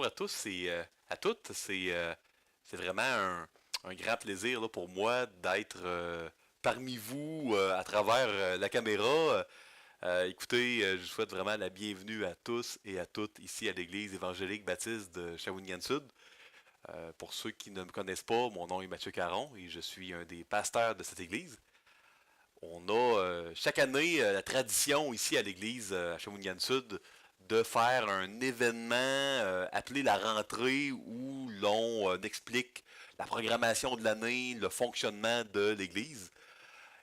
Bonjour à tous et à toutes. C'est vraiment un grand plaisir là, pour moi d'être parmi vous à travers la caméra. Écoutez, je vous souhaite vraiment la bienvenue à tous et à toutes ici à l'Église évangélique baptiste de Shawinigan Sud. Pour ceux qui ne me connaissent pas, mon nom est Mathieu Caron et je suis un des pasteurs de cette église. On a chaque année la tradition ici à l'église à Shawinigan Sud de faire un événement appelé la rentrée où l'on explique la programmation de l'année, le fonctionnement de l'église.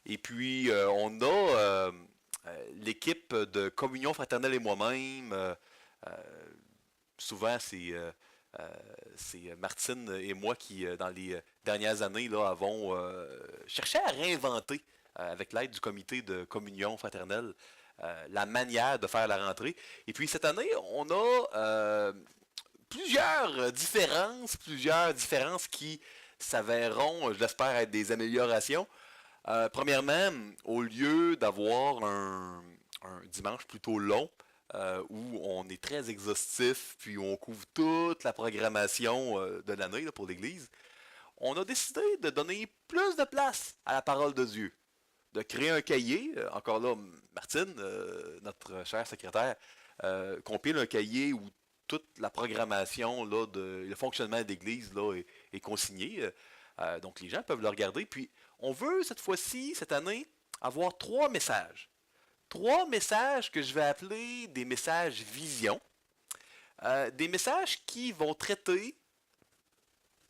Et puis on a l'équipe de Communion fraternelle et moi-même. Euh, Souvent euh, c'est Martine et moi qui, dans les dernières années, là, avons cherché à réinventer, avec l'aide du comité de communion fraternelle, la manière de faire la rentrée. Et puis cette année, on a plusieurs différences qui s'avéreront, je l'espère, être des améliorations. Premièrement, au lieu d'avoir un dimanche plutôt long, où on est très exhaustif, puis on couvre toute la programmation de l'année là, pour l'Église, on a décidé de donner plus de place à la parole de Dieu, de créer un cahier. Encore là, Martine, notre chère secrétaire, compile un cahier où toute la programmation, là, le fonctionnement de l'Église là, est consigné. Donc les gens peuvent le regarder. Puis on veut cette fois-ci, cette année, avoir trois messages. Trois messages que je vais appeler des messages vision. Des messages qui vont traiter,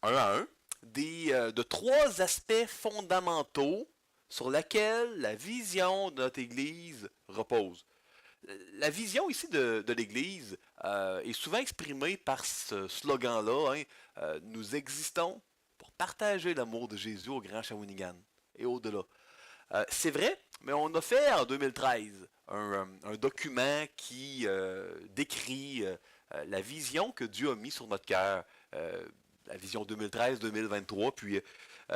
un à un, de trois aspects fondamentaux sur lesquels la vision de notre Église repose. La vision ici de l'Église est souvent exprimée par ce slogan-là, hein, nous existons pour partager l'amour de Jésus au Grand Shawinigan et au-delà. C'est vrai, mais on a fait en 2013 un document qui décrit la vision que Dieu a mis sur notre cœur, la vision 2013-2023. Puis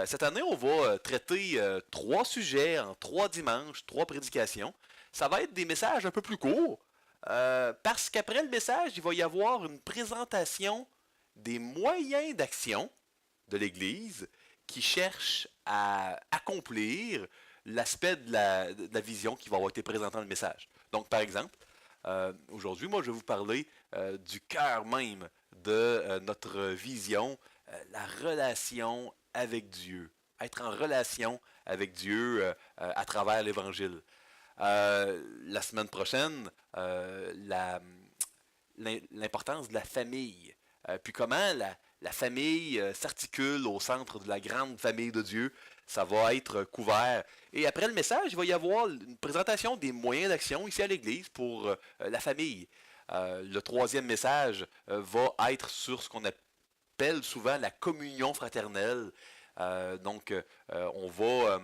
cette année, on va traiter trois sujets en trois dimanches, trois prédications. Ça va être des messages un peu plus courts, parce qu'après le message, il va y avoir une présentation des moyens d'action de l'Église qui cherche à accomplir l'aspect de la vision qui va avoir été présenté dans le message. Donc, par exemple, aujourd'hui, moi, je vais vous parler du cœur même de notre vision, la relation avec Dieu. Être en relation avec Dieu à travers l'Évangile. La semaine prochaine, l'importance de la famille. Puis comment la famille s'articule au centre de la grande famille de Dieu. Ça va être couvert. Et après le message, il va y avoir une présentation des moyens d'action ici à l'Église pour la famille. Le troisième message va être sur ce qu'on appelle souvent la communion fraternelle. On va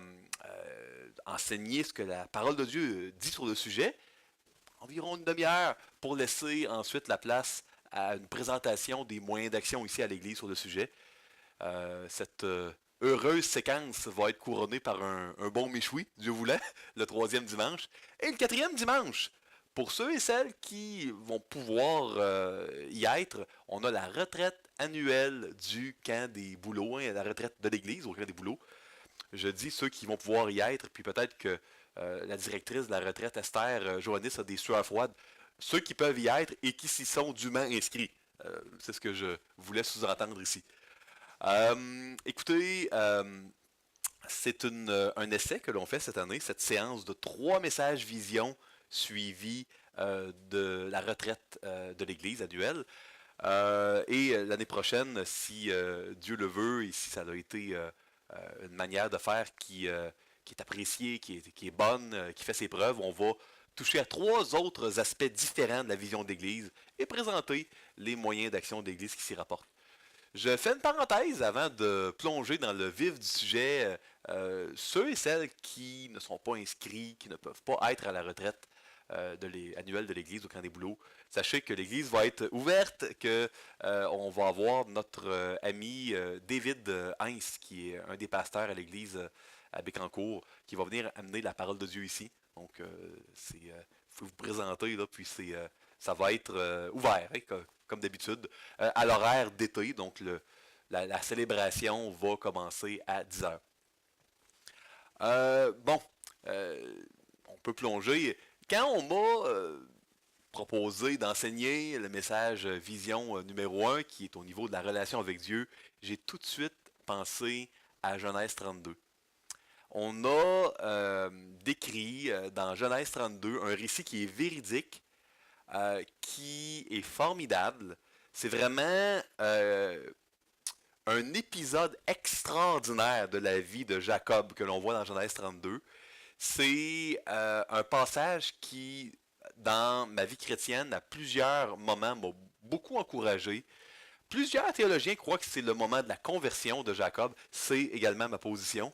enseigner ce que la parole de Dieu dit sur le sujet, environ une demi-heure, pour laisser ensuite la place à une présentation des moyens d'action ici à l'Église sur le sujet. Cette heureuse séquence va être couronnée par un bon méchoui, Dieu voulant, le troisième dimanche. Et le quatrième dimanche, pour ceux et celles qui vont pouvoir y être, on a la retraite annuelle du camp des bouleaux, hein, la retraite de l'Église au camp des bouleaux. Je dis ceux qui vont pouvoir y être, puis peut-être que la directrice de la retraite, Esther Joannis, a des sueurs froides. Ceux qui peuvent y être et qui s'y sont dûment inscrits. C'est ce que je voulais sous-entendre ici. Écoutez, c'est un essai que l'on fait cette année, cette séance de trois messages vision suivis de la retraite de l'Église annuelle. Et l'année prochaine, si Dieu le veut et si ça a été une manière de faire qui est appréciée, qui est bonne, qui fait ses preuves, on va toucher à trois autres aspects différents de la vision de l'Église et présenter les moyens d'action de l'Église qui s'y rapportent. Je fais une parenthèse avant de plonger dans le vif du sujet. Ceux et celles qui ne sont pas inscrits, qui ne peuvent pas être à la retraite annuelle de l'Église au camp des bouleaux, sachez que l'Église va être ouverte, que on va avoir notre ami David Heinz, qui est un des pasteurs à l'Église à Bécancour, qui va venir amener la parole de Dieu ici. Donc, vous pouvez vous présenter, là, puis ça va être ouvert, hein, comme d'habitude, à l'horaire d'été. Donc, la célébration va commencer à 10 heures. Bon, euh, on peut plonger. Quand on m'a proposé d'enseigner le message vision numéro un, qui est au niveau de la relation avec Dieu, j'ai tout de suite pensé à Genèse 32. On a décrit dans Genèse 32 un récit qui est véridique, qui est formidable. C'est vraiment un épisode extraordinaire de la vie de Jacob que l'on voit dans Genèse 32. C'est un passage qui, dans ma vie chrétienne, à plusieurs moments, m'a beaucoup encouragé. Plusieurs théologiens croient que c'est le moment de la conversion de Jacob. C'est également ma position.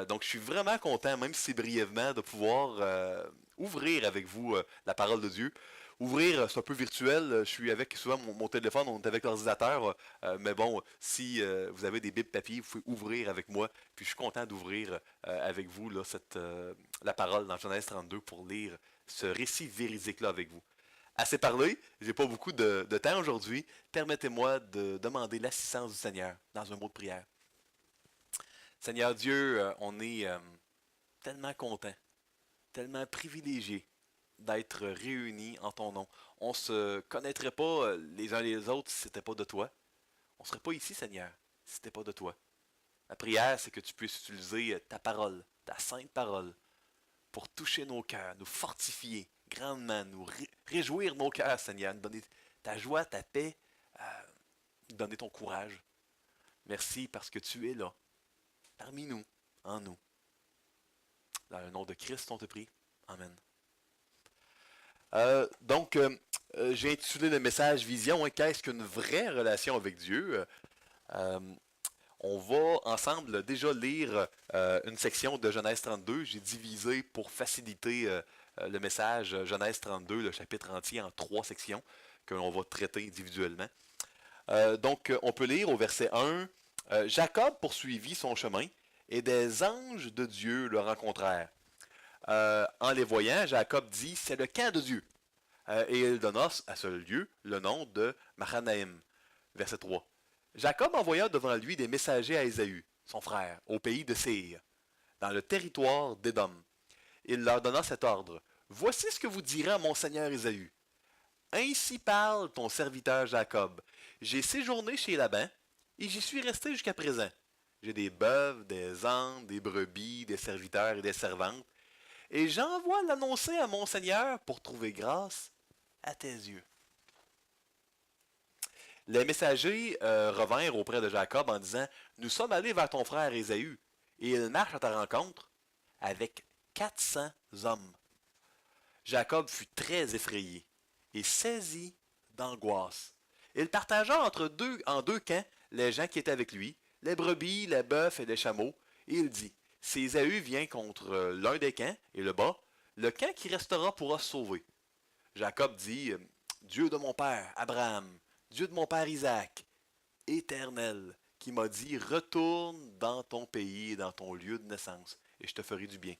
Donc, je suis vraiment content, même si c'est brièvement, de pouvoir ouvrir avec vous la parole de Dieu. Ouvrir, c'est un peu virtuel. Je suis avec souvent mon téléphone, on est avec l'ordinateur. Mais bon, si vous avez des bibles papier, vous pouvez ouvrir avec moi. Puis je suis content d'ouvrir avec vous là, la parole dans Genèse 32 pour lire ce récit véridique-là avec vous. Assez parlé, j'ai pas beaucoup de temps aujourd'hui. Permettez-moi de demander l'assistance du Seigneur dans un mot de prière. Seigneur Dieu, on est tellement content, tellement privilégié d'être réunis en ton nom. On se connaîtrait pas les uns les autres si c'était pas de toi. On serait pas ici, Seigneur, si c'était pas de toi. La prière, c'est que tu puisses utiliser ta parole, ta sainte parole, pour toucher nos cœurs, nous fortifier grandement, nous réjouir nos cœurs, Seigneur, nous donner ta joie, ta paix, nous donner ton courage. Merci parce que tu es là, parmi nous, en nous. Dans le nom de Christ, on te prie. Amen. J'ai intitulé le message Vision, hein, qu'est-ce qu'une vraie relation avec Dieu? Euh, on va ensemble déjà lire une section de Genèse 32. J'ai divisé pour faciliter le message Genèse 32, le chapitre entier, en 3 sections que l'on va traiter individuellement. On peut lire au verset 1, Jacob poursuivit son chemin et des anges de Dieu le rencontrèrent. En les voyant, Jacob dit, c'est le camp de Dieu. Et il donna à ce lieu le nom de Mahanaïm. Verset 3. Jacob envoya devant lui des messagers à Ésaü, son frère, au pays de Séir, dans le territoire d'Édom. Il leur donna cet ordre. Voici ce que vous direz à mon seigneur Ésaü. Ainsi parle ton serviteur Jacob. J'ai séjourné chez Laban, et j'y suis resté jusqu'à présent. J'ai des bœufs, des ânes, des brebis, des serviteurs et des servantes, et j'envoie l'annoncer à mon Seigneur pour trouver grâce à tes yeux. Les messagers revinrent auprès de Jacob en disant, nous sommes allés vers ton frère Ésaü, et il marche à ta rencontre avec 400 hommes. Jacob fut très effrayé et saisi d'angoisse. Il partagea en deux camps les gens qui étaient avec lui, les brebis, les bœufs et les chameaux, et il dit, si Ésaü vient contre l'un des camps et le bat, le camp qui restera pourra se sauver. Jacob dit, Dieu de mon père, Abraham, Dieu de mon père Isaac, Éternel, qui m'a dit, retourne dans ton pays et dans ton lieu de naissance, et je te ferai du bien.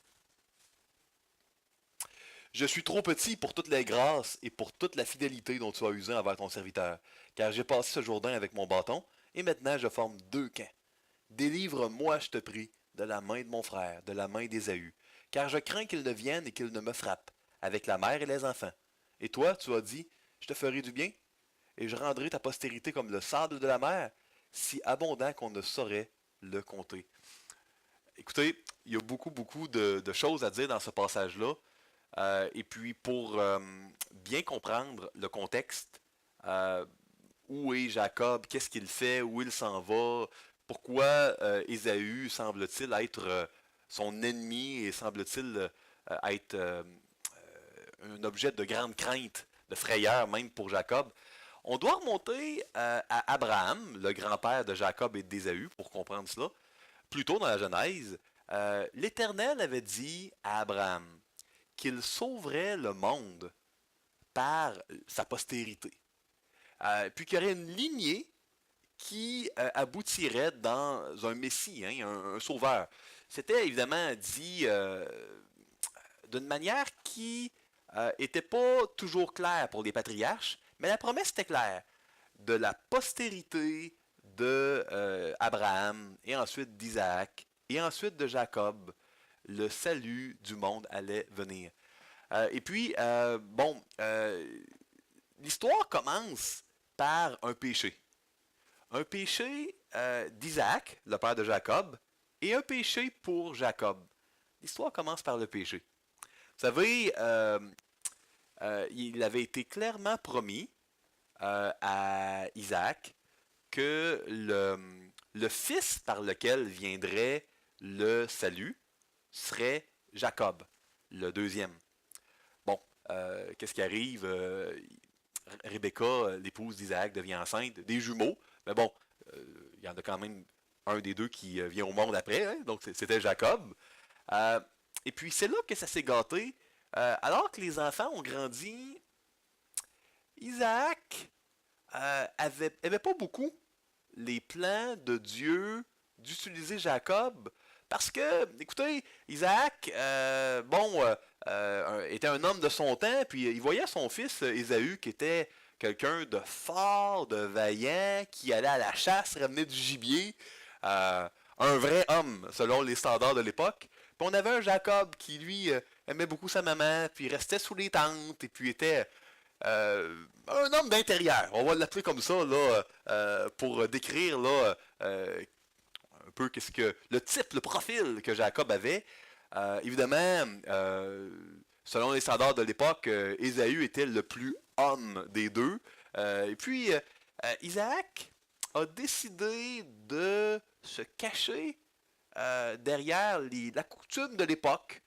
Je suis trop petit pour toutes les grâces et pour toute la fidélité dont tu as usé envers ton serviteur, car j'ai passé ce Jourdain avec mon bâton, et maintenant je forme deux camps. Délivre-moi, je te prie, de la main de mon frère, de la main d'Ésaü, car je crains qu'il ne vienne et qu'il ne me frappe, avec la mère et les enfants. Et toi, tu as dit, je te ferai du bien, et je rendrai ta postérité comme le sable de la mer, si abondant qu'on ne saurait le compter. Écoutez, il y a beaucoup de choses à dire dans ce passage-là. Et puis, pour bien comprendre le contexte, euh, où est Jacob, qu'est-ce qu'il fait, où il s'en va, pourquoi Ésaü semble-t-il être son ennemi et semble-t-il être un objet de grande crainte, de frayeur même pour Jacob. On doit remonter à Abraham, le grand-père de Jacob et d'Ésaü, pour comprendre cela. Plus tôt dans la Genèse, l'Éternel avait dit à Abraham qu'il sauverait le monde par sa postérité. Puis qu'il y aurait une lignée qui aboutirait dans un Messie, hein, un sauveur. C'était évidemment dit d'une manière qui n'était pas toujours claire pour les patriarches, mais la promesse était claire. De la postérité de Abraham, et ensuite d'Isaac, et ensuite de Jacob, le salut du monde allait venir. Et puis, l'histoire commence par un péché. Un péché d'Isaac, le père de Jacob, et un péché pour Jacob. L'histoire commence par le péché. Vous savez, il avait été clairement promis à Isaac que le fils par lequel viendrait le salut serait Jacob, le deuxième. Bon, qu'est-ce qui arrive? Rebecca, l'épouse d'Isaac, devient enceinte des jumeaux. Mais bon, il y en a quand même un des deux qui vient au monde après, hein, donc c'était Jacob. Euh, et puis c'est là que ça s'est gâté. Alors que les enfants ont grandi, Isaac avait pas beaucoup les plans de Dieu d'utiliser Jacob. Parce que, écoutez, Isaac, était un homme de son temps, puis il voyait son fils Ésaü qui était quelqu'un de fort, de vaillant, qui allait à la chasse, ramener du gibier, un vrai homme selon les standards de l'époque. Puis on avait un Jacob qui, lui, aimait beaucoup sa maman, puis restait sous les tentes, et puis était un homme d'intérieur. On va l'appeler comme ça, là, pour décrire là, un peu qu'est-ce que le type, le profil que Jacob avait. Évidemment, selon les standards de l'époque, Ésaü était le plus homme des deux. Et puis, Isaac a décidé de se cacher derrière la coutume de l'époque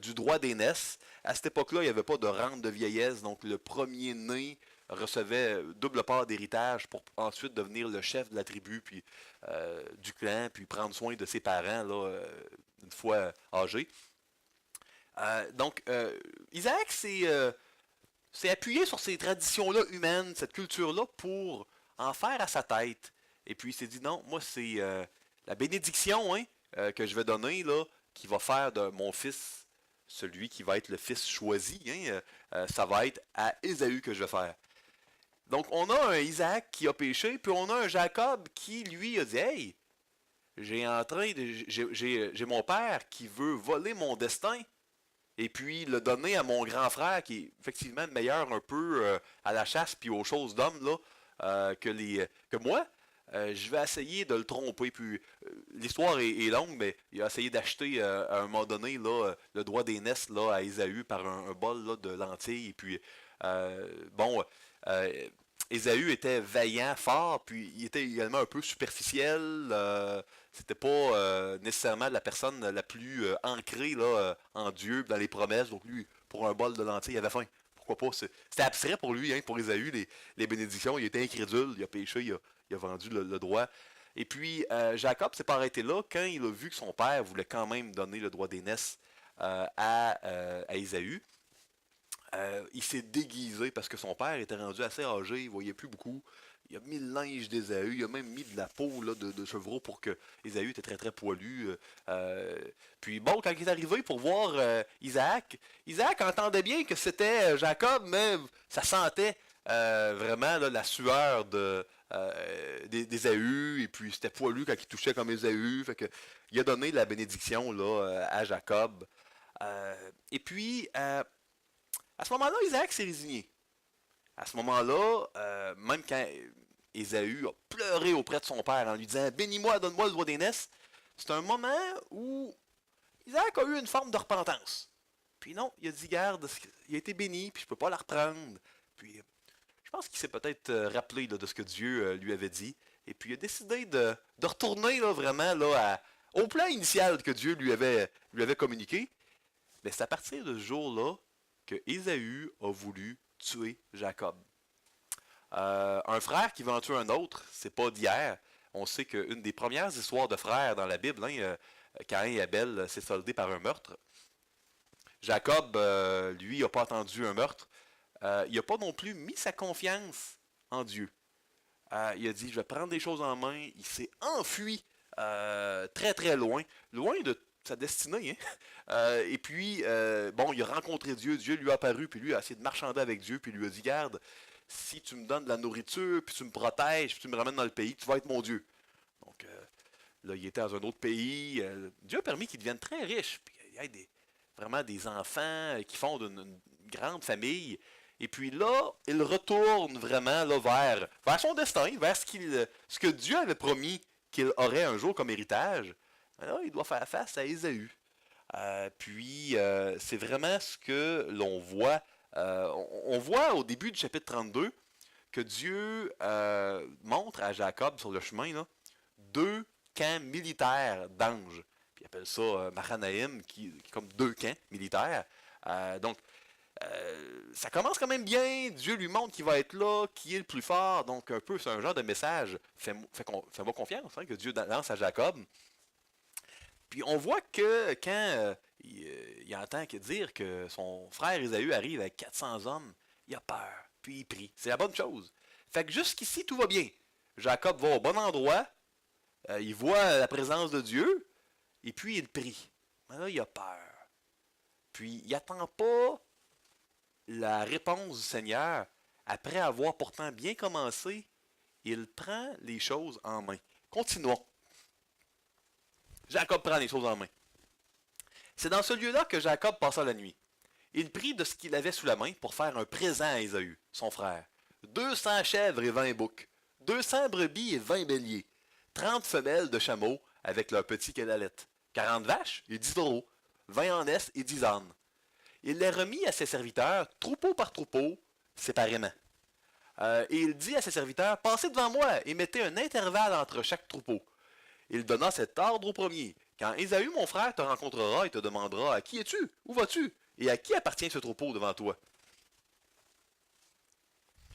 du droit d'aînesse. À cette époque-là, il n'y avait pas de rente de vieillesse, donc le premier-né recevait double part d'héritage pour ensuite devenir le chef de la tribu, puis du clan, puis prendre soin de ses parents là, une fois âgé. Isaac s'est appuyé sur ces traditions-là humaines, cette culture-là, pour en faire à sa tête. Et puis il s'est dit non, moi c'est la bénédiction hein, que je vais donner là, qui va faire de mon fils celui qui va être le fils choisi. Hein, ça va être à Ésaü que je vais faire. Donc on a un Isaac qui a péché, puis on a un Jacob qui lui a dit hey, j'ai mon père qui veut voler mon destin et puis le donner à mon grand frère qui est effectivement meilleur un peu à la chasse puis aux choses d'homme là que moi. Je vais essayer de le tromper. Puis l'histoire est longue, mais il a essayé d'acheter à un moment donné le droit d'aînesse là, à Ésaü par un bol là, de lentilles. Et puis bon, euh, Ésaü était vaillant, fort, puis il était également un peu superficiel. C'était pas nécessairement la personne la plus ancrée là, en Dieu, dans les promesses. Donc lui, pour un bol de lentilles, il avait faim. Pourquoi pas? C'était abstrait pour lui, hein, pour Ésaü, les bénédictions. Il était incrédule, il a péché, il a vendu le droit. Et puis, Jacob s'est pas arrêté là quand il a vu que son père voulait quand même donner le droit d'aînesse à Ésaü. Il s'est déguisé parce que son père était rendu assez âgé, il voyait plus beaucoup. Il a mis le linge d'Ésaü, il a même mis de la peau là, de chevreau pour que Ésaü était très très poilu. Puis bon, quand il est arrivé pour voir Isaac, Isaac entendait bien que c'était Jacob, mais ça sentait vraiment là, la sueur d'Ésaü, et puis c'était poilu quand il touchait comme Ésaü. Fait que, il a donné la bénédiction là, à Jacob. Et puis, à ce moment-là, Isaac s'est résigné. À ce moment-là, même quand Ésaü a pleuré auprès de son père en lui disant bénis-moi, donne-moi le droit d'aînesse, c'est un moment où Isaac a eu une forme de repentance. Puis non, il a dit garde, il a été béni, puis je peux pas la reprendre. Puis je pense qu'il s'est peut-être rappelé là, de ce que Dieu lui avait dit. Et puis il a décidé de retourner là, vraiment là, au plan initial que Dieu lui avait communiqué. Mais c'est à partir de ce jour-là que Ésaü a voulu tuer Jacob. Un frère qui veut en tuer un autre, c'est pas d'hier. On sait qu'une des premières histoires de frères dans la Bible, hein, Caïn et Abel, s'est soldé par un meurtre. Jacob, lui, n'a pas attendu un meurtre. Il n'a pas non plus mis sa confiance en Dieu. Il a dit, je vais prendre des choses en main. Il s'est enfui très très loin, loin de sa destinée. Hein? Et puis, bon, il a rencontré Dieu, Dieu lui a apparu, puis lui a essayé de marchander avec Dieu, puis lui a dit, garde, si tu me donnes de la nourriture, puis tu me protèges, puis tu me ramènes dans le pays, tu vas être mon Dieu. Donc là, il était dans un autre pays. Dieu a permis qu'il devienne très riche, puis il y a vraiment des enfants qui fondent une grande famille. Et puis là, il retourne vraiment là, vers son destin, vers ce que Dieu avait promis qu'il aurait un jour comme héritage. Là, il doit faire face à Ésaü. Puis, c'est vraiment ce que l'on voit. On voit au début du chapitre 32 que Dieu montre à Jacob sur le chemin là, deux camps militaires d'anges. Puis il appelle ça Mahanaïm, qui est comme deux camps militaires. Donc, ça commence quand même bien. Dieu lui montre qu'il va être là, qui est le plus fort. Donc, un peu, c'est un genre de message. Fais-moi confiance hein, que Dieu lance à Jacob. Puis on voit que quand il entend dire que son frère Ésaü arrive avec 400 hommes, il a peur, puis il prie. C'est la bonne chose. Fait que jusqu'ici, tout va bien. Jacob va au bon endroit, il voit la présence de Dieu, et puis il prie. Mais là, il a peur. Puis il n'attend pas la réponse du Seigneur. Après avoir pourtant bien commencé, il prend les choses en main. Continuons. Jacob prend les choses en main. C'est dans ce lieu-là que Jacob passa la nuit. Il prit de ce qu'il avait sous la main pour faire un présent à Ésaü, son frère. 200 chèvres et 20 boucs, 200 brebis et 20 béliers, 30 femelles de chameaux avec leurs petits qu'elle allait, 40 vaches et 10 taureaux, 20 ânesses et 10 ânes. Il les remit à ses serviteurs, troupeau par troupeau, séparément. Et il dit à ses serviteurs, passez devant moi et mettez un intervalle entre chaque troupeau. Il donna cet ordre au premier. Quand Ésaü, mon frère, te rencontrera et te demandera à qui es-tu, où vas-tu, et à qui appartient ce troupeau devant toi,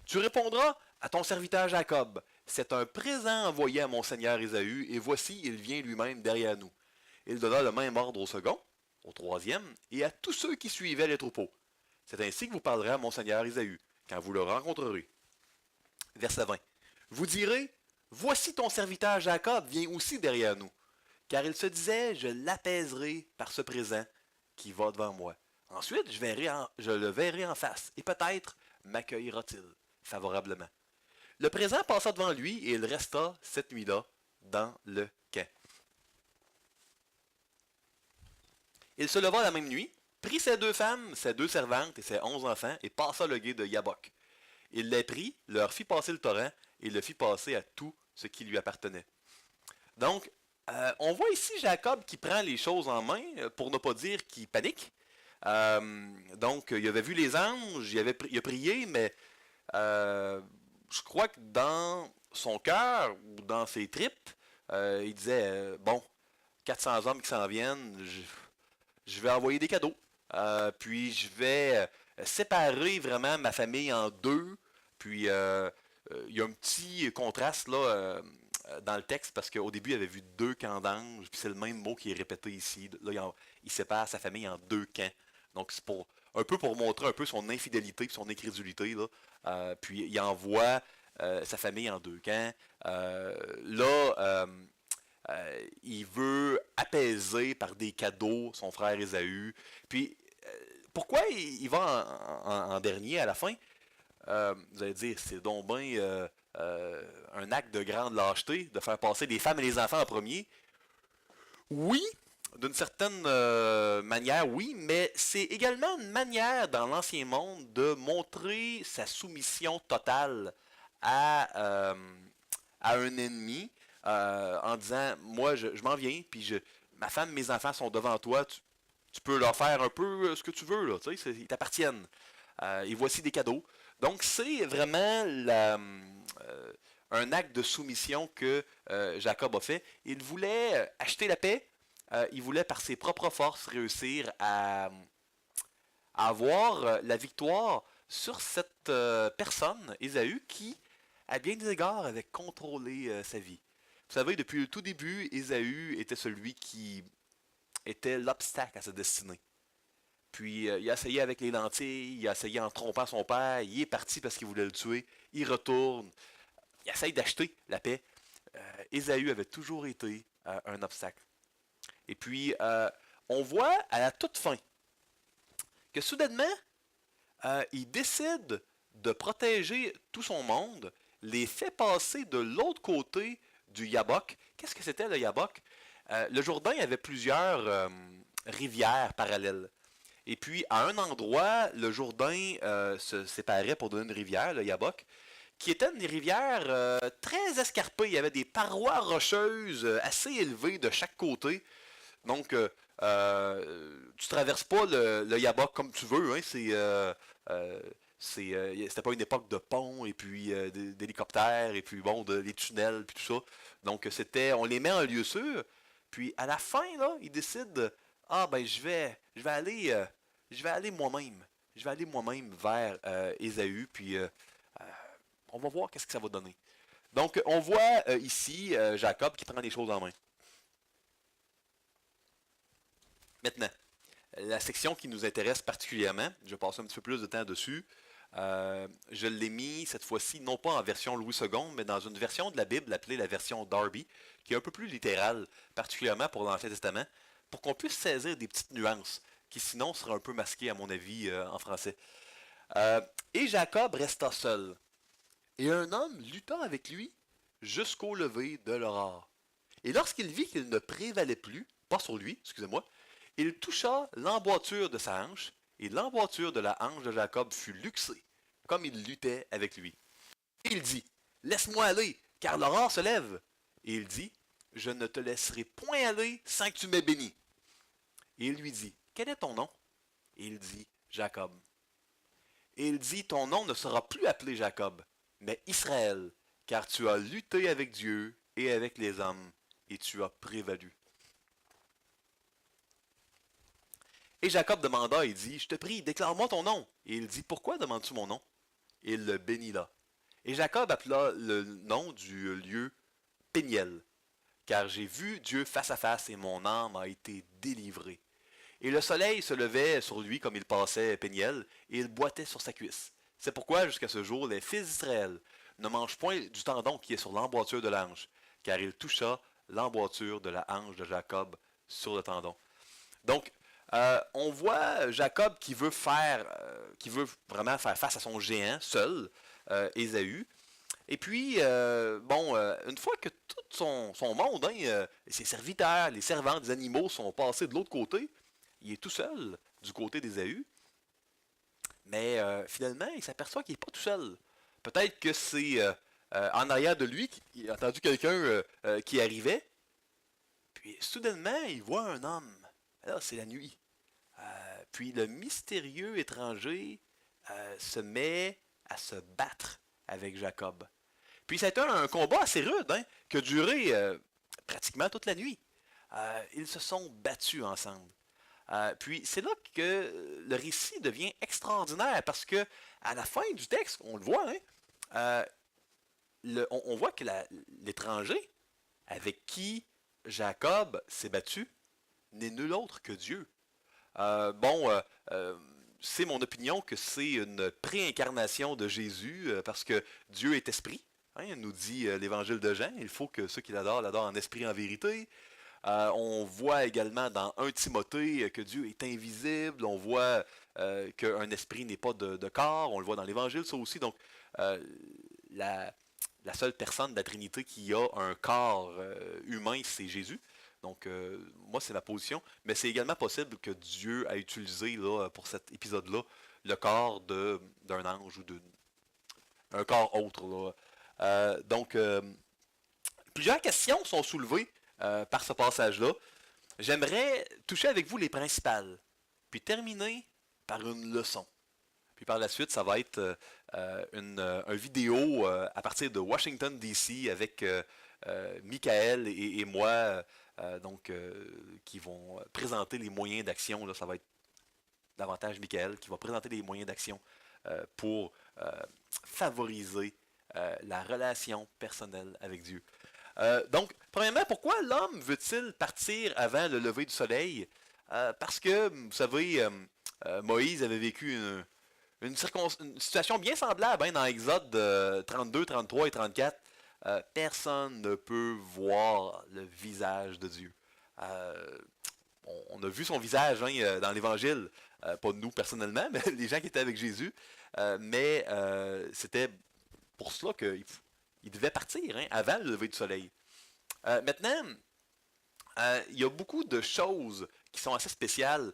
tu répondras à ton serviteur Jacob. C'est un présent envoyé à mon seigneur Ésaü, et voici, il vient lui-même derrière nous. Il donna le même ordre au second, au troisième, et à tous ceux qui suivaient les troupeaux. C'est ainsi que vous parlerez à mon seigneur Ésaü, quand vous le rencontrerez. Verset 20. Vous direz, voici ton serviteur Jacob vient aussi derrière nous. Car il se disait, je l'apaiserai par ce présent qui va devant moi. Ensuite, je le verrai en face, et peut-être m'accueillera-t-il favorablement. Le présent passa devant lui, et il resta cette nuit-là dans le camp. Il se leva la même nuit, prit ses 2 femmes, ses 2 servantes et ses 11 enfants, et passa le gué de Yabok. Il les prit, leur fit passer le torrent, et le fit passer à tout ce qui lui appartenait. Donc, on voit ici Jacob qui prend les choses en main, pour ne pas dire qu'il panique. Donc, il avait vu les anges, il a prié, mais je crois que dans son cœur ou dans ses tripes, il disait, bon, 400 hommes qui s'en viennent, je vais envoyer des cadeaux. Puis je vais séparer vraiment ma famille en deux. Puis il y a un petit contraste là dans le texte parce qu'au début il avait vu 2 camps d'anges, puis c'est le même mot qui est répété ici. Là, il sépare sa famille en 2 camps. Donc c'est pour un peu pour montrer un peu son infidélité et son incrédulité. Là. Puis il envoie sa famille en 2 camps. Il veut apaiser par des cadeaux son frère Ésaü. Puis, pourquoi il va en dernier à la fin? Vous allez dire, c'est donc bien un acte de grande lâcheté de faire passer les femmes et les enfants en premier. Oui, d'une certaine manière, oui, mais c'est également une manière dans l'Ancien Monde de montrer sa soumission totale à un ennemi en disant, moi, je m'en viens, puis ma femme, mes enfants sont devant toi, tu peux leur faire un peu ce que tu veux, là, tu sais, ils t'appartiennent. Et voici des cadeaux. Donc, c'est vraiment un acte de soumission que Jacob a fait. Il voulait acheter la paix. Il voulait, par ses propres forces, réussir à avoir la victoire sur cette personne, Ésaü, qui, à bien des égards, avait contrôlé sa vie. Vous savez, depuis le tout début, Ésaü était celui qui était l'obstacle à sa destinée. Puis il a essayé avec les lentilles, il a essayé en trompant son père, il est parti parce qu'il voulait le tuer, il retourne, il essaye d'acheter la paix. Ésaü avait toujours été un obstacle. Et puis, on voit à la toute fin que soudainement, il décide de protéger tout son monde, les fait passer de l'autre côté du Yabok. Qu'est-ce que c'était le Yabok? Le Jourdain avait plusieurs rivières parallèles. Et puis, à un endroit, le Jourdain se séparait pour donner une rivière, le Yabok, qui était une rivière très escarpée. Il y avait des parois rocheuses assez élevées de chaque côté. Donc, tu traverses pas le Yabok comme tu veux. Hein, euh, c'était pas une époque de pont et puis d'hélicoptères et puis bon, les tunnels puis tout ça. Donc, on les met en lieu sûr. Puis, à la fin, là, ils décident, ah ben, je vais aller moi-même. Je vais aller moi-même vers Ésaü, puis on va voir qu'est-ce que ça va donner. Donc, on voit ici Jacob qui prend les choses en main. Maintenant, la section qui nous intéresse particulièrement, je vais passer un petit peu plus de temps dessus. Je l'ai mis cette fois-ci, non pas en version Louis II, mais dans une version de la Bible appelée la version Darby, qui est un peu plus littérale, particulièrement pour l'Ancien Testament, pour qu'on puisse saisir des petites nuances, qui sinon seraient un peu masquées, à mon avis, en français. Euh, et Jacob resta seul, et un homme lutta avec lui jusqu'au lever de l'aurore. Et lorsqu'il vit qu'il ne prévalait plus, pas sur lui, excusez-moi, il toucha l'emboîture de sa hanche, et l'emboîture de la hanche de Jacob fut luxée, comme il luttait avec lui. Et il dit, laisse-moi aller, car l'aurore se lève. Et il dit, je ne te laisserai point aller sans que tu m'aies béni. Et il lui dit, quel est ton nom? Et il dit, Jacob. Et il dit, ton nom ne sera plus appelé Jacob, mais Israël, car tu as lutté avec Dieu et avec les hommes, et tu as prévalu. Et Jacob demanda et dit, je te prie, déclare-moi ton nom. Et il dit, pourquoi demandes-tu mon nom? Et il le bénit là. Et Jacob appela le nom du lieu Péniel, car j'ai vu Dieu face à face et mon âme a été délivrée. Et le soleil se levait sur lui comme il passait Péniel, et il boitait sur sa cuisse. C'est pourquoi, jusqu'à ce jour, les fils d'Israël ne mangent point du tendon qui est sur l'emboîture de l'ange, car il toucha l'emboîture de la hanche de Jacob sur le tendon. Donc, on voit Jacob qui veut vraiment faire face à son géant seul, Ésaü. Et puis, une fois que tout son monde, hein, ses serviteurs, les servants des animaux sont passés de l'autre côté, il est tout seul du côté d'Ésaü. Mais finalement, il s'aperçoit qu'il n'est pas tout seul. Peut-être que c'est en arrière de lui qu'il a entendu quelqu'un qui arrivait. Puis soudainement, il voit un homme. Là, c'est la nuit. Puis le mystérieux étranger se met à se battre avec Jacob. Puis ça a été un combat assez rude, hein, qui a duré pratiquement toute la nuit. Ils se sont battus ensemble. Puis c'est là que le récit devient extraordinaire parce que à la fin du texte, on le voit, hein, euh, on voit que l'étranger avec qui Jacob s'est battu n'est nul autre que Dieu. Euh, bon, euh, euh, c'est mon opinion que c'est une préincarnation de Jésus parce que Dieu est esprit. Hein, nous dit l'évangile de Jean. Il faut que ceux qui l'adorent en esprit et en vérité. On voit également dans 1 Timothée que Dieu est invisible. On voit qu'un esprit n'est pas de corps. On le voit dans l'évangile, ça aussi. Donc, euh, la, la seule personne de la Trinité qui a un corps humain, c'est Jésus. Donc, moi, c'est ma position. Mais c'est également possible que Dieu a utilisé là, pour cet épisode-là le corps d'un ange ou d'un corps autre. Là. Donc, plusieurs questions sont soulevées par ce passage-là. J'aimerais toucher avec vous les principales, puis terminer par une leçon. Puis par la suite, ça va être une vidéo à partir de Washington, D.C. avec Michael et moi, qui vont présenter les moyens d'action. Là, ça va être davantage Michael qui va présenter les moyens d'action pour favoriser la relation personnelle avec Dieu. Donc, premièrement, pourquoi l'homme veut-il partir avant le lever du soleil? Parce que, vous savez, Moïse avait vécu une situation bien semblable hein, dans Exode 32, 33 et 34. Personne ne peut voir le visage de Dieu. Euh, on a vu son visage dans l'Évangile, pas nous personnellement, mais les gens qui étaient avec Jésus. Mais c'était pour cela qu'il devait partir avant le lever du soleil. Maintenant, il y a beaucoup de choses qui sont assez spéciales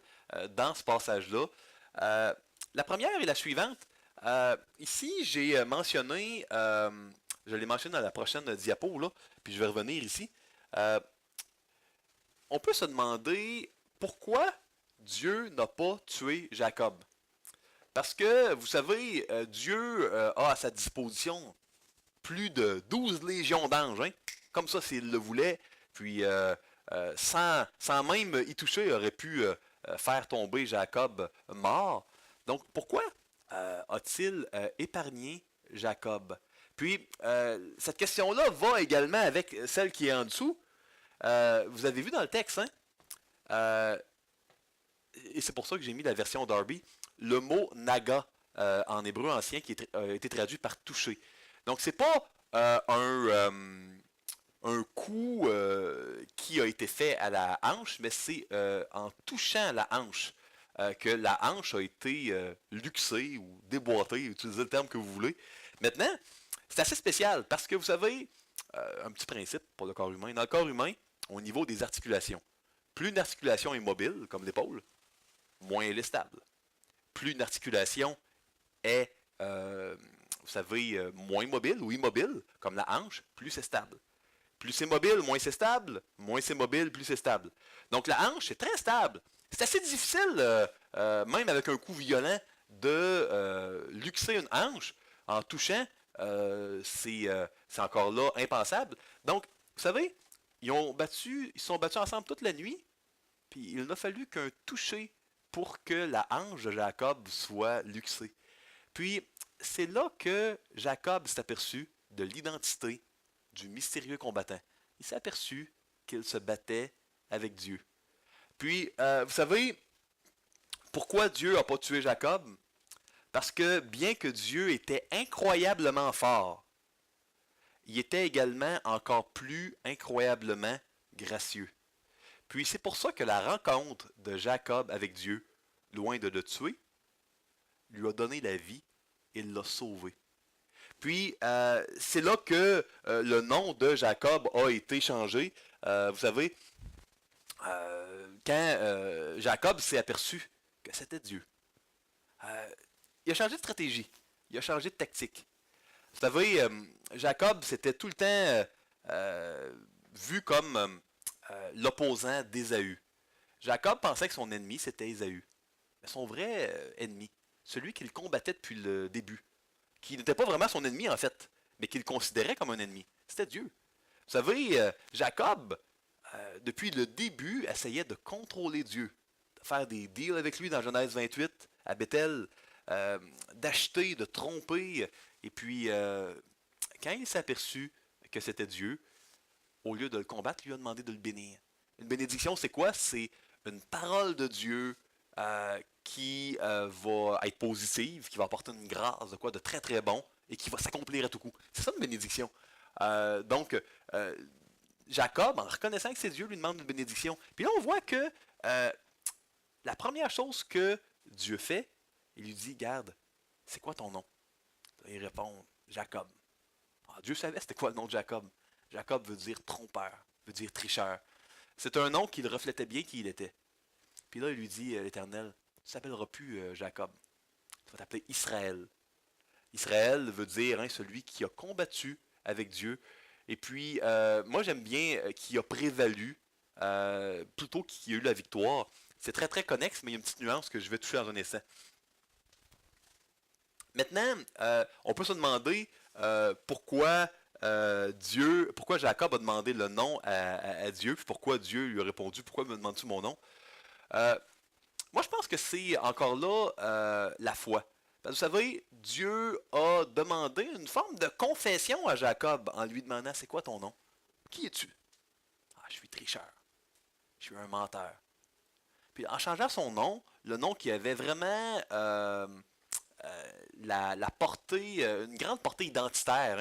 dans ce passage-là. Euh, la première est la suivante. Ici, j'ai mentionné, je l'ai mentionné dans la prochaine diapo, là, puis je vais revenir ici. Euh, on peut se demander pourquoi Dieu n'a pas tué Jacob. Parce que, vous savez, Dieu a à sa disposition plus de 12 légions d'anges, comme ça s'il le voulait, puis sans même y toucher, il aurait pu faire tomber Jacob mort. Donc pourquoi a-t-il épargné Jacob? Puis cette question-là va également avec celle qui est en dessous. Vous avez vu dans le texte, euh, et c'est pour ça que j'ai mis la version Darby, le mot naga en hébreu ancien a été traduit par toucher. Donc c'est pas un coup qui a été fait à la hanche, mais c'est en touchant la hanche que la hanche a été luxée ou déboîtée, utilisez le terme que vous voulez. Maintenant, c'est assez spécial parce que vous savez, un petit principe pour le corps humain. Dans le corps humain, au niveau des articulations, plus une articulation est mobile, comme l'épaule, moins elle est stable. Plus une articulation est, vous savez, moins mobile ou immobile, comme la hanche, plus c'est stable. Plus c'est mobile, moins c'est stable. Moins c'est mobile, plus c'est stable. Donc la hanche est très stable. C'est assez difficile, même avec un coup violent, de luxer une hanche en touchant. C'est encore là impensable. Donc, vous savez, ils se sont battus ensemble toute la nuit. Puis il n'a fallu qu'un toucher pour que la hanche de Jacob soit luxée. Puis c'est là que Jacob s'est aperçu de l'identité du mystérieux combattant. Il s'est aperçu qu'il se battait avec Dieu. Puis, vous savez, pourquoi Dieu n'a pas tué Jacob? Parce que bien que Dieu était incroyablement fort, il était également encore plus incroyablement gracieux. Puis c'est pour ça que la rencontre de Jacob avec Dieu, loin de le tuer, lui a donné la vie et l'a sauvé. Puis, c'est là que le nom de Jacob a été changé. Vous savez, quand Jacob s'est aperçu que c'était Dieu, il a changé de stratégie. Il a changé de tactique. Vous savez, Jacob, c'était tout le temps vu comme l'opposant d'Ésaü. Jacob pensait que son ennemi, c'était Ésaü. Mais son vrai ennemi, celui qu'il combattait depuis le début, qui n'était pas vraiment son ennemi en fait, mais qu'il considérait comme un ennemi. C'était Dieu. Vous savez, Jacob, depuis le début, essayait de contrôler Dieu, de faire des deals avec lui dans Genèse 28, à Bethel, d'acheter, de tromper. Et puis, quand il s'est aperçu que c'était Dieu, au lieu de le combattre, il lui a demandé de le bénir. Une bénédiction, c'est quoi? C'est une parole de Dieu qui va être positive, qui va apporter une grâce de quoi de très très bon et qui va s'accomplir à tout coup. C'est ça une bénédiction. Donc, Jacob, en reconnaissant que c'est Dieu, lui demande une bénédiction. Puis là, on voit que la première chose que Dieu fait, il lui dit, garde, c'est quoi ton nom? Il répond, Jacob. Ah, Dieu savait c'était quoi le nom de Jacob. Jacob veut dire trompeur, veut dire tricheur. C'est un nom qui le reflétait bien qui il était. Puis là, il lui dit, l'Éternel, tu ne s'appelleras plus Jacob, tu vas t'appeler Israël. Israël veut dire celui qui a combattu avec Dieu. Et puis, moi j'aime bien qui a prévalu plutôt qui a eu la victoire. C'est très très connexe, mais il y a une petite nuance que je vais toucher dans un essai. Maintenant, on peut se demander pourquoi Jacob a demandé le nom à Dieu, puis pourquoi Dieu lui a répondu, pourquoi me demandes-tu mon nom? Euh, Moi, je pense que c'est encore là la foi. Parce que vous savez, Dieu a demandé une forme de confession à Jacob en lui demandant c'est quoi ton nom? Qui es-tu? Ah, je suis tricheur. Je suis un menteur. Puis en changeant son nom, le nom qui avait vraiment la portée, une grande portée identitaire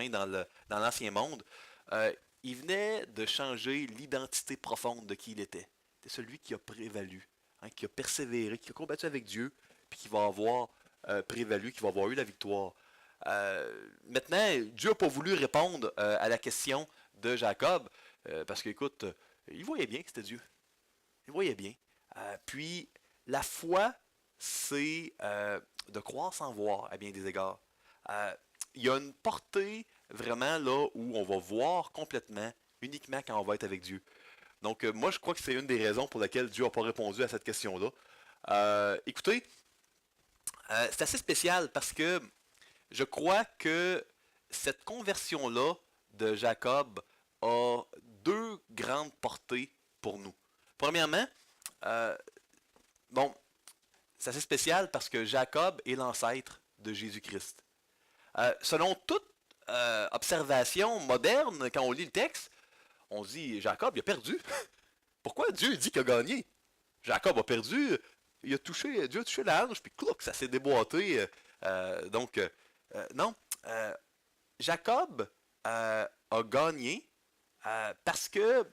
dans l'ancien monde, il venait de changer l'identité profonde de qui il était. c'est celui qui a prévalu, hein, qui a persévéré, qui a combattu avec Dieu, puis qui va avoir prévalu, qui va avoir eu la victoire. Maintenant, Dieu n'a pas voulu répondre à la question de Jacob, parce qu'écoute, il voyait bien que c'était Dieu. Il voyait bien. Puis, la foi, c'est de croire sans voir, à bien des égards. Euh, il y a une portée vraiment là où on va voir complètement, uniquement quand on va être avec Dieu. Donc, moi, je crois que c'est une des raisons pour lesquelles Dieu n'a pas répondu à cette question-là. Écoutez, c'est assez spécial parce que je crois que cette conversion-là de Jacob a deux grandes portées pour nous. Premièrement, euh, bon, c'est assez spécial parce que Jacob est l'ancêtre de Jésus-Christ. Selon toute observation moderne, quand on lit le texte, on se dit Jacob, il a perdu. Pourquoi Dieu dit qu'il a gagné? Jacob a perdu, Dieu a touché la hanche, puis clouc, ça s'est déboîté. Non, euh, Jacob a gagné parce que, vous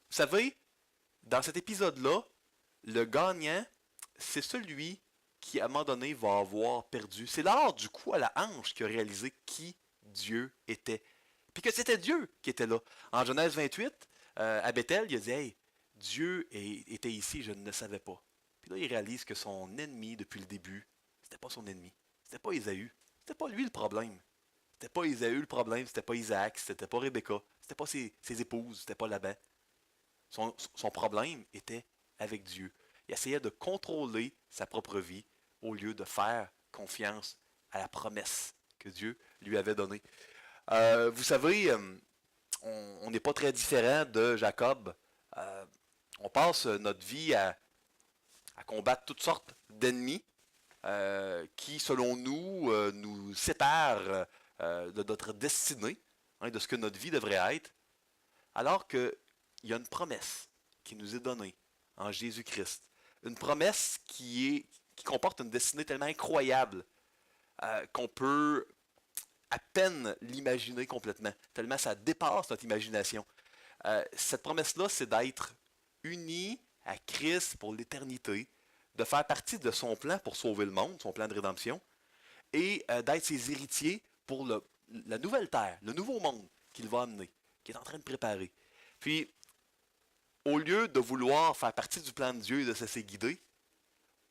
savez, dans cet épisode-là, le gagnant, c'est celui qui, à un moment donné, va avoir perdu. C'est lors du coup à la hanche qui a réalisé qui Dieu était. Puis que c'était Dieu qui était là. En Genèse 28, à Bethel, il a dit Hey, était ici, je ne le savais pas. Puis là, il réalise que son ennemi, depuis le début, c'était pas son ennemi. C'était pas Ésaü. C'était pas lui le problème. C'était pas Ésaü le problème, c'était pas Isaac, c'était pas Rebecca, c'était pas ses épouses, c'était pas Laban. Son problème était avec Dieu. Il essayait de contrôler sa propre vie au lieu de faire confiance à la promesse que Dieu lui avait donnée. Vous savez, on n'est pas très différent de Jacob. Euh, on passe notre vie à combattre toutes sortes d'ennemis qui, selon nous, nous séparent de notre destinée, hein, de ce que notre vie devrait être, alors qu'il y a une promesse qui nous est donnée en Jésus-Christ. Une promesse qui comporte une destinée tellement incroyable qu'on peut à peine l'imaginer complètement, tellement ça dépasse notre imagination. Cette promesse-là, c'est d'être unis à Christ pour l'éternité, de faire partie de son plan pour sauver le monde, son plan de rédemption, et d'être ses héritiers pour la nouvelle terre, le nouveau monde qu'il va amener, qu'il est en train de préparer. Puis, au lieu de vouloir faire partie du plan de Dieu et de se laisser guider,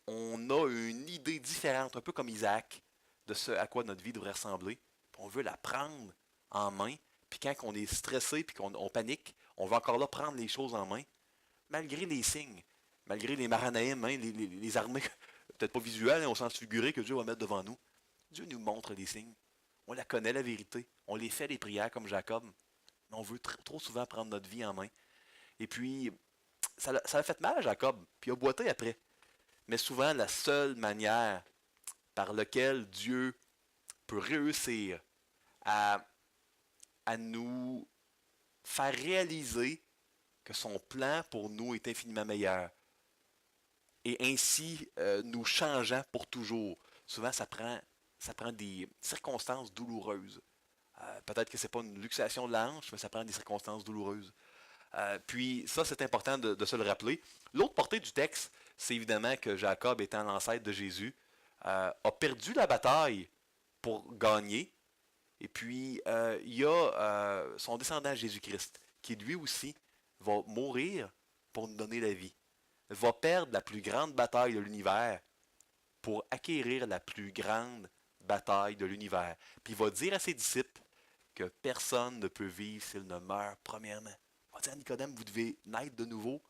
on a une idée différente, un peu comme Isaac, de ce à quoi notre vie devrait ressembler. Puis on veut la prendre en main. Puis quand on est stressé puis qu'on panique, on veut encore là prendre les choses en main, malgré les signes, malgré les maranaïm, hein, les armées, peut-être pas visuelles, hein, au sens figuré que Dieu va mettre devant nous. Dieu nous montre les signes. On la connaît, la vérité. On les fait, les prières, comme Jacob. Mais on veut trop souvent prendre notre vie en main. Et puis, ça a fait mal à Jacob. Puis il a boité après. Mais souvent, la seule manière par laquelle Dieu peut réussir à, à nous faire réaliser que son plan pour nous est infiniment meilleur. Et ainsi nous changeant pour toujours. Souvent, ça prend des circonstances douloureuses. Peut-être que ce n'est pas une luxation de la hanche, mais ça prend des circonstances douloureuses. Puis ça, c'est important de se le rappeler. L'autre portée du texte, c'est évidemment que Jacob, étant l'ancêtre de Jésus, a perdu la bataille pour gagner. Et puis, il y a son descendant Jésus-Christ, qui lui aussi va mourir pour nous donner la vie. Va perdre la plus grande bataille de l'univers pour acquérir la plus grande bataille de l'univers. Puis il va dire à ses disciples que personne ne peut vivre s'il ne meurt premièrement. Il va dire à Nicodème, vous devez naître de nouveau.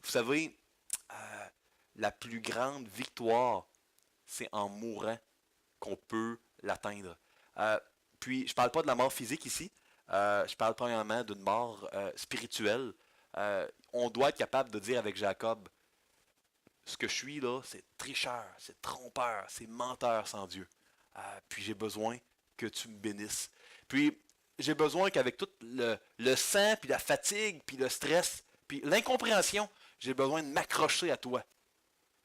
Vous savez, la plus grande victoire, c'est en mourant qu'on peut l'atteindre. Puis, je ne parle pas de la mort physique ici. Je parle premièrement d'une mort spirituelle. On doit être capable de dire avec Jacob, ce que je suis là, c'est tricheur, c'est trompeur, c'est menteur sans Dieu. Puis j'ai besoin que tu me bénisses. Puis j'ai besoin qu'avec tout le sang, puis la fatigue, puis le stress, puis l'incompréhension, j'ai besoin de m'accrocher à toi.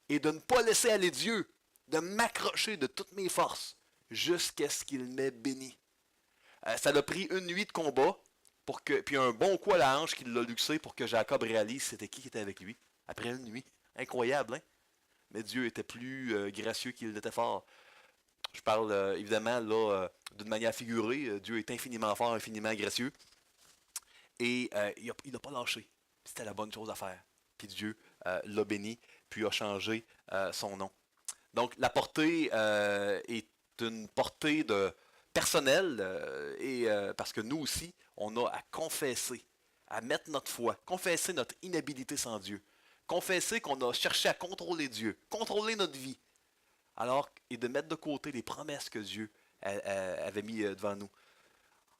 Et de ne pas laisser aller Dieu, de m'accrocher de toutes mes forces, jusqu'à ce qu'il m'ait béni. Ça a pris une nuit de combat, Puis un bon coup à la hanche qui l'a luxé pour que Jacob réalise c'était qui était avec lui après une nuit. Incroyable, hein? Mais Dieu était plus gracieux qu'il l'était fort. Je parle évidemment là d'une manière figurée. Dieu est infiniment fort, infiniment gracieux. Et il n'a pas lâché. C'était la bonne chose à faire. Puis Dieu l'a béni, puis a changé son nom. Donc la portée est une portée de personnelle parce que nous aussi, on a à confesser, à mettre notre foi, confesser notre inhabilité sans Dieu, confesser qu'on a cherché à contrôler Dieu, contrôler notre vie, et de mettre de côté les promesses que Dieu avait mis devant nous.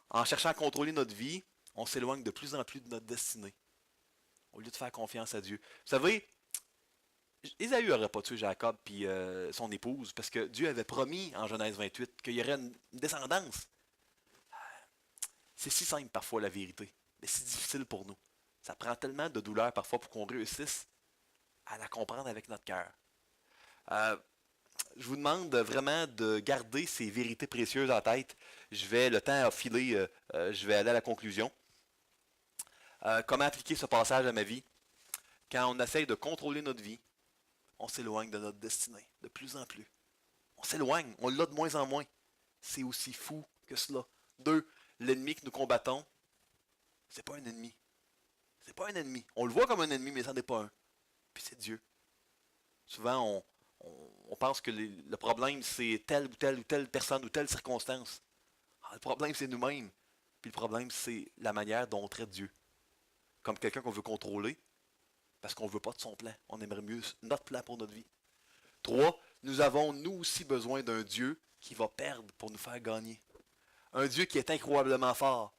En cherchant à contrôler notre vie, on s'éloigne de plus en plus de notre destinée, au lieu de faire confiance à Dieu. Vous savez, Ésaü n'aurait pas tué Jacob puis son épouse, parce que Dieu avait promis en Genèse 28 qu'il y aurait une descendance. C'est si simple parfois la vérité, mais si difficile pour nous. Ça prend tellement de douleur parfois pour qu'on réussisse à la comprendre avec notre cœur. Euh, je vous demande vraiment de garder ces vérités précieuses en tête. Le temps a filé, je vais aller à la conclusion. Comment appliquer ce passage à ma vie? Quand on essaye de contrôler notre vie, on s'éloigne de notre destinée, de plus en plus. On s'éloigne, on l'a de moins en moins. C'est aussi fou que cela. 2, l'ennemi que nous combattons, c'est pas un ennemi. C'est pas un ennemi. On le voit comme un ennemi, mais ça n'est pas un. Puis c'est Dieu. Souvent, on pense que le problème, c'est telle ou telle personne ou telle circonstance. Le problème, c'est nous-mêmes. Puis le problème, c'est la manière dont on traite Dieu. Comme quelqu'un qu'on veut contrôler, parce qu'on ne veut pas de son plan. On aimerait mieux notre plan pour notre vie. 3, nous avons nous aussi besoin d'un Dieu qui va perdre pour nous faire gagner. Un Dieu qui est incroyablement fort,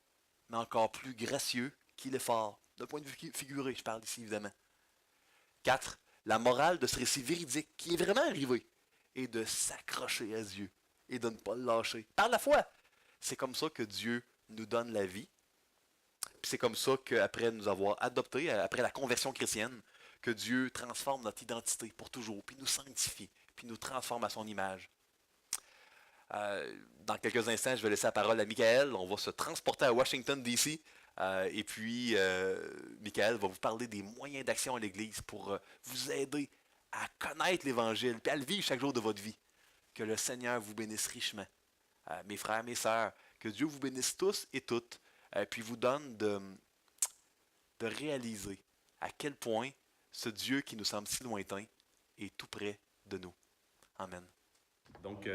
mais encore plus gracieux qu'il est fort. D'un point de vue figuré, je parle ici évidemment. 4, la morale de ce récit véridique qui est vraiment arrivé est de s'accrocher à Dieu et de ne pas le lâcher. Par la foi, c'est comme ça que Dieu nous donne la vie. Puis c'est comme ça qu'après nous avoir adoptés, après la conversion chrétienne, que Dieu transforme notre identité pour toujours, puis nous sanctifie, puis nous transforme à son image. Dans quelques instants, je vais laisser la parole à Michael. On va se transporter à Washington, D.C. Et puis, Michael va vous parler des moyens d'action à l'Église pour vous aider à connaître l'Évangile, puis à le vivre chaque jour de votre vie. Que le Seigneur vous bénisse richement. Mes frères, mes sœurs, que Dieu vous bénisse tous et toutes, puis vous donne de réaliser à quel point ce Dieu qui nous semble si lointain est tout près de nous. Amen. Donc,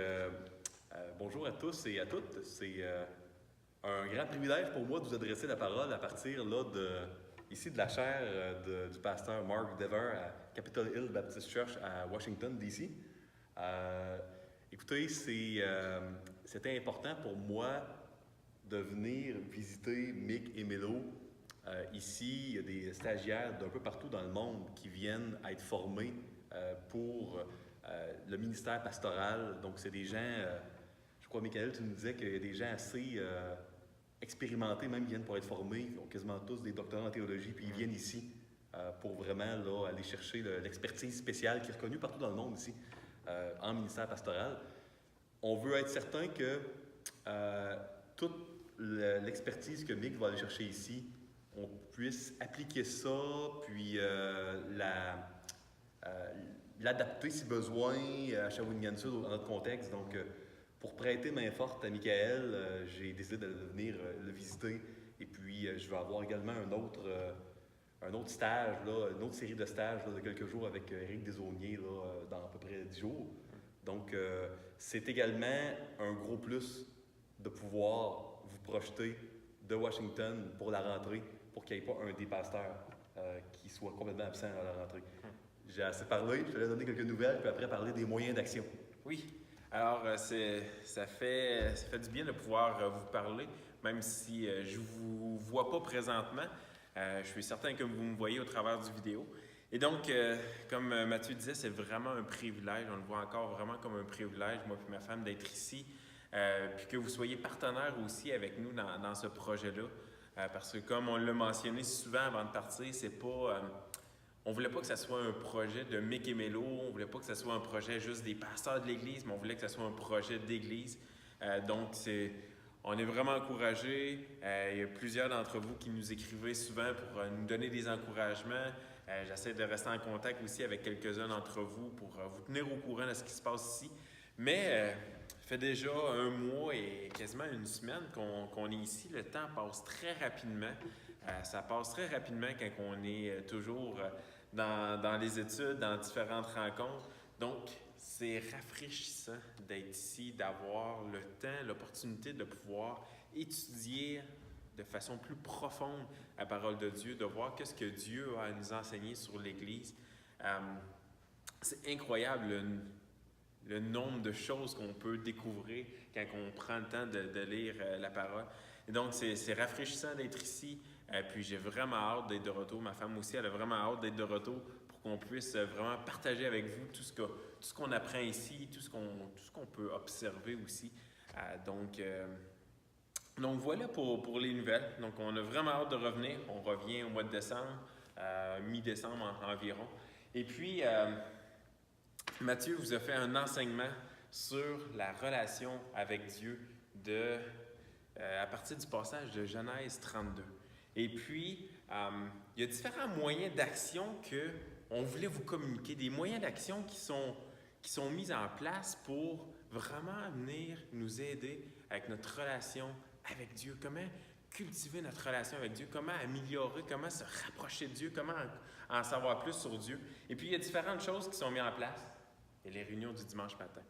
bonjour à tous et à toutes. C'est un grand privilège pour moi de vous adresser la parole à partir là, ici de la chaire du pasteur Mark Dever à Capitol Hill Baptist Church à Washington, D.C. Écoutez, c'était important pour moi de venir visiter Mick et Mélo. Ici, il y a des stagiaires d'un peu partout dans le monde qui viennent à être formés pour le ministère pastoral. Donc, c'est des gens, je crois, Michael, tu nous disais qu'il y a des gens assez expérimentés, même qui viennent pour être formés. Ils ont quasiment tous des doctorats en théologie, puis ils viennent ici pour vraiment là, aller chercher l'expertise spéciale qui est reconnue partout dans le monde ici, en ministère pastoral. On veut être certain que toute l'expertise que Mick va aller chercher ici, on puisse appliquer ça, puis l'adapter si besoin à Shawinigan Sud dans notre contexte. Donc, pour prêter main forte à Michael, j'ai décidé de venir le visiter. Et puis, je vais avoir également un autre stage, là, une autre série de stages là, de quelques jours avec Éric Desaulniers là, dans à peu près 10 jours. Donc, c'est également un gros plus de pouvoir vous projeter de Washington pour la rentrée, pour qu'il n'y ait pas un des pasteurs qui soit complètement absent à la rentrée. J'ai assez parlé, je te laisse donner quelques nouvelles, puis après parler des moyens d'action. Oui, alors ça fait du bien de pouvoir vous parler, même si je ne vous vois pas présentement. Je suis certain que vous me voyez au travers du vidéo. Et donc, comme Mathieu disait, c'est vraiment un privilège, on le voit encore vraiment comme un privilège, moi et ma femme, d'être ici, puis que vous soyez partenaires aussi avec nous dans ce projet-là. Parce que comme on l'a mentionné souvent avant de partir, c'est pas... on voulait pas que ça soit un projet de Mick et Mélo, on voulait pas que ça soit un projet juste des pasteurs de l'Église, mais on voulait que ça soit un projet d'Église. Donc, On est vraiment encouragés. Il y a plusieurs d'entre vous qui nous écrivez souvent pour nous donner des encouragements. J'essaie de rester en contact aussi avec quelques-uns d'entre vous pour vous tenir au courant de ce qui se passe ici. Mais ça fait déjà un mois et quasiment une semaine qu'on est ici. Le temps passe très rapidement. Ça passe très rapidement quand on est toujours dans les études, dans différentes rencontres. Donc, c'est rafraîchissant d'être ici, d'avoir le temps, l'opportunité de pouvoir étudier de façon plus profonde la parole de Dieu, de voir qu'est-ce que Dieu a à nous enseigner sur l'Église. C'est incroyable le nombre de choses qu'on peut découvrir quand on prend le temps de lire la parole. Et donc, c'est rafraîchissant d'être ici. Puis j'ai vraiment hâte d'être de retour. Ma femme aussi, elle a vraiment hâte d'être de retour pour qu'on puisse vraiment partager avec vous tout ce qu'on apprend ici, tout ce qu'on peut observer aussi. Donc voilà pour les nouvelles. Donc on a vraiment hâte de revenir. On revient au mois de décembre, mi-décembre environ. Et puis, Mathieu vous a fait un enseignement sur la relation avec Dieu à partir du passage de Genèse 32. Et puis, il y a différents moyens d'action qu'on voulait vous communiquer, des moyens d'action qui sont mis en place pour vraiment venir nous aider avec notre relation avec Dieu. Comment cultiver notre relation avec Dieu, comment améliorer, comment se rapprocher de Dieu, comment en savoir plus sur Dieu. Et puis, il y a différentes choses qui sont mises en place. Il y a les réunions du dimanche matin.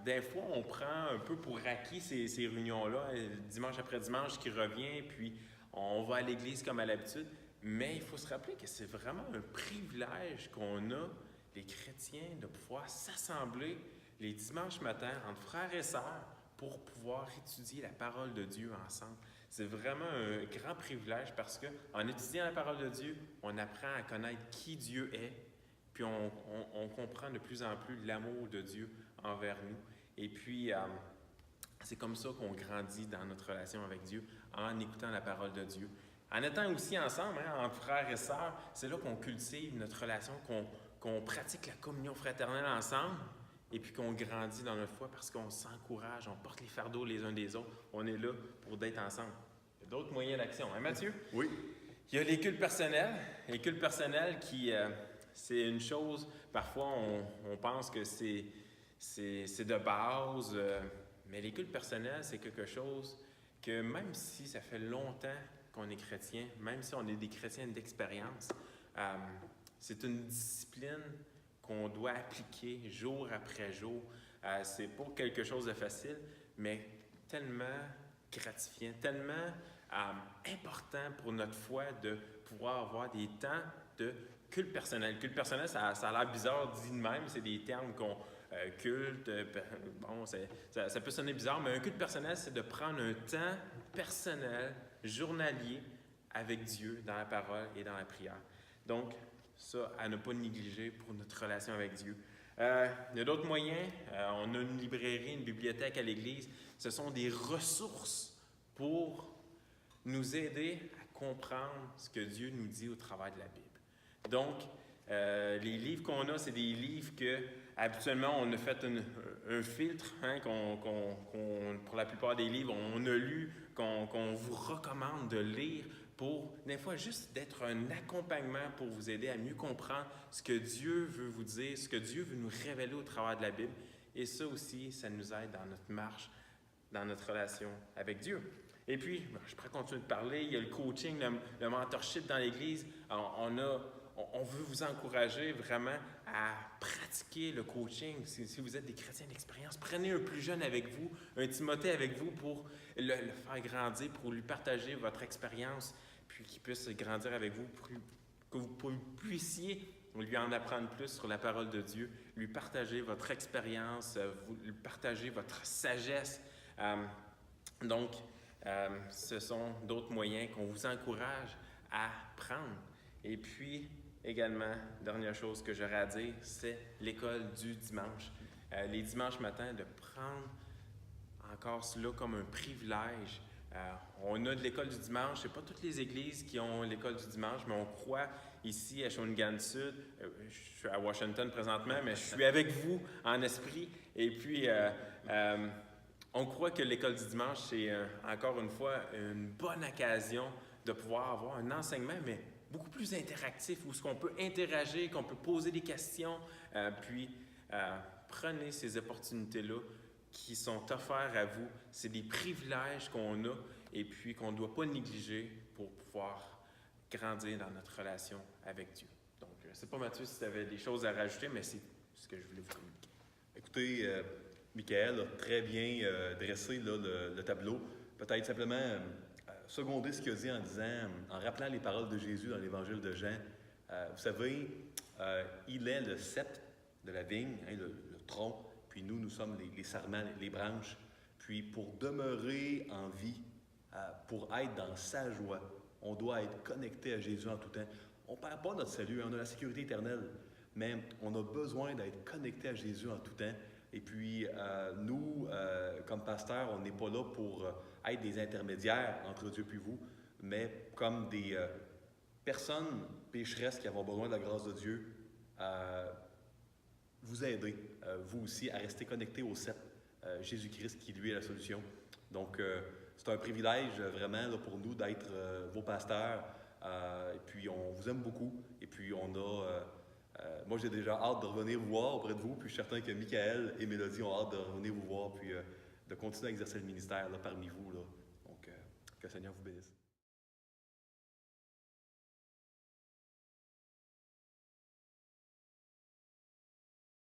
Des fois, on prend un peu pour acquis ces réunions-là, dimanche après dimanche qui revient, puis on va à l'église comme à l'habitude. Mais il faut se rappeler que c'est vraiment un privilège qu'on a, les chrétiens, de pouvoir s'assembler les dimanches matins entre frères et sœurs pour pouvoir étudier la parole de Dieu ensemble. C'est vraiment un grand privilège parce qu'en étudiant la parole de Dieu, on apprend à connaître qui Dieu est, puis on comprend de plus en plus l'amour de Dieu envers nous. Et puis, c'est comme ça qu'on grandit dans notre relation avec Dieu, en écoutant la parole de Dieu. En étant aussi ensemble, entre frères et sœurs, c'est là qu'on cultive notre relation, qu'on pratique la communion fraternelle ensemble, et puis qu'on grandit dans notre foi parce qu'on s'encourage, on porte les fardeaux les uns des autres. On est là pour d'être ensemble. Il y a d'autres moyens d'action, hein, Mathieu? Oui. Il y a les cultes personnels. Les cultes personnels qui, c'est une chose, parfois on pense que c'est de base, mais les cultes personnels, c'est quelque chose que même si ça fait longtemps qu'on est chrétien, même si on est des chrétiens d'expérience, c'est une discipline qu'on doit appliquer jour après jour. C'est pas quelque chose de facile, mais tellement gratifiant, tellement important pour notre foi de pouvoir avoir des temps de culte personnel. Culte personnel, ça a l'air bizarre dit de même, c'est des termes qu'on culte, bon, ça peut sonner bizarre, mais un culte personnel, c'est de prendre un temps personnel, journalier, avec Dieu, dans la parole et dans la prière. Donc, ça, à ne pas négliger pour notre relation avec Dieu. Il y a d'autres moyens. On a une librairie, une bibliothèque à l'Église. Ce sont des ressources pour nous aider à comprendre ce que Dieu nous dit au travers de la Bible. Donc, les livres qu'on a, c'est des livres que, habituellement, on a fait un filtre, pour la plupart des livres, on a lu, qu'on vous recommande de lire pour, des fois, juste d'être un accompagnement pour vous aider à mieux comprendre ce que Dieu veut vous dire, ce que Dieu veut nous révéler au travers de la Bible. Et ça aussi, ça nous aide dans notre marche, dans notre relation avec Dieu. Et puis, je pourrais continuer de parler, il y a le coaching, le mentorship dans l'Église. On veut vous encourager vraiment à pratiquer le coaching. Si vous êtes des chrétiens d'expérience, prenez un plus jeune avec vous, un Timothée avec vous pour le faire grandir, pour lui partager votre expérience, puis qu'il puisse grandir avec vous, pour que vous puissiez lui en apprendre plus sur la parole de Dieu, lui partager votre expérience, lui partager votre sagesse. Donc, ce sont d'autres moyens qu'on vous encourage à prendre. Et puis, également, dernière chose que j'aurais à dire, c'est l'école du dimanche. Les dimanches matins, de prendre encore cela comme un privilège. On a de l'école du dimanche. Ce n'est pas toutes les églises qui ont l'école du dimanche, mais on croit ici à Shawinigan Sud. Je suis à Washington présentement, mais je suis avec vous en esprit. Et puis, On croit que l'école du dimanche, c'est encore une fois une bonne occasion de pouvoir avoir un enseignement, mais beaucoup plus interactif, où ce qu'on peut interagir, qu'on peut poser des questions, prenez ces opportunités-là qui sont offertes à vous. C'est des privilèges qu'on a et puis qu'on ne doit pas négliger pour pouvoir grandir dans notre relation avec Dieu. Donc, je ne sais pas, Mathieu, si tu avais des choses à rajouter, mais c'est ce que je voulais vous communiquer. Écoutez, Michael a très bien dressé là, le tableau. Peut-être simplement seconder ce qu'il a dit en disant, en rappelant les paroles de Jésus dans l'Évangile de Jean. Vous savez, il est le cep de la vigne, hein, le tronc, puis nous sommes les sarments, les branches. Puis pour demeurer en vie, pour être dans sa joie, on doit être connecté à Jésus en tout temps. On ne perd pas notre salut, on a la sécurité éternelle, mais on a besoin d'être connecté à Jésus en tout temps. Et puis, nous, comme pasteurs, on n'est pas là pour être des intermédiaires entre Dieu et vous, mais comme des personnes pécheresses qui ont besoin de la grâce de Dieu, vous aider, vous aussi, à rester connectés au cep, Jésus-Christ qui, lui, est la solution. Donc, c'est un privilège vraiment là, pour nous d'être vos pasteurs. Et puis, on vous aime beaucoup. Et puis, on a... moi, j'ai déjà hâte de revenir vous voir auprès de vous, puis je suis certain que Michael et Mélodie ont hâte de revenir vous voir, puis de continuer à exercer le ministère là, parmi vous. Là. Donc, que le Seigneur vous bénisse.